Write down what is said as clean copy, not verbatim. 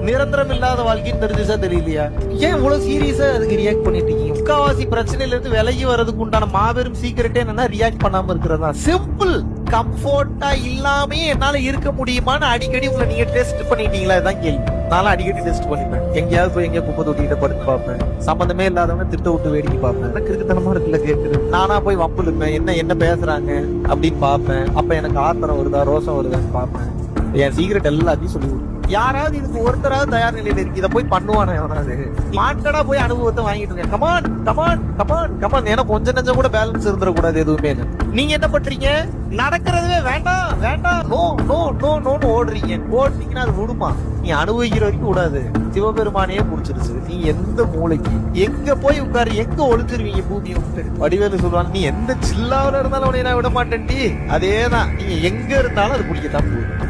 நிரந்தரம் இல்லாத வாழ்க்கைன்னு தெரிஞ்சுச்சா தெரியலையா? ஏன் இவ்வளவு சீரியஸா அதுக்கு ரியாக்ட் பண்ணிட்டு இருக்கீங்க? முக்காவாசி பிரச்சனையில இருந்து விலகி வர்றதுக்கு உண்டான மாபெரும் சீக்கிரட்டே என்னன்னா ரியாக்ட் பண்ணாம இருக்கிறதா. சிம்பிள். கம்ஃபோர்ட்டா இல்லாம என்னால இருக்க முடியுமான்னு அடிக்கடி உங்களை நீங்க டெஸ்ட் பண்ணிட்டீங்களா? இதான் கேள்வி. நானும் அடிக்கடி டெஸ்ட் பண்ணிப்பேன். எங்கேயாவது போய் எங்கேயா குப்பை தொட்டிக்கிட்ட படுத்து பார்ப்பேன். சம்பந்தமே இல்லாதவங்க திட்ட விட்டு வேடிக்கை பார்ப்பேன். கிறுக்குத்தனமா இருக்குல்ல கேட்குது. நானா போய் வம்பு இருப்பேன். என்ன பேசுறாங்க அப்படின்னு பார்ப்பேன். அப்ப எனக்கு ஆத்திரம் வருதா ரோசம் வருதான்னு பார்ப்பேன். என் சீக்கிரட் எல்லாத்தையும் சொல்லி கொடுப்பேன். யாராவது இதுக்கு ஒருத்தராவது தயார் நிலையில இருக்கு. இதை போய் பண்ணுவானே எவனாவது? மாட்டடா போய் அனுபவத்தை வாங்கிட்டு இருக்கேன். Come on come on come on come on. ஏன்னா கொஞ்சம் நெஞ்சம் கூட பேலன்ஸ் இருந்துடக்கூடாது எதுவுமே. நீங்க என்ன பண்றீங்க? நடக்கிறதுவே வேண்டாம் வேண்டாம் நோ நோ நோ நோன்னு ஓடுறீங்கன்னா அது விடுமா? நீ அனுபவிக்கிற வரைக்கும் விடாது. சிவபெருமானையே புடிச்சிருச்சு. நீ எந்த மூளைக்கு எங்க போய் உட்காரு, எங்க ஒளிஞ்சிருவீங்க பூமியை விட்டு? வடிவேலு சொல்லுவாங்க, நீ எந்த சில்லாவில இருந்தாலும் உன்னை நான் விட மாட்டேன்டி. அதேதான். நீங்க எங்க இருந்தாலும் அது பிடிக்கத்தான் போகுது.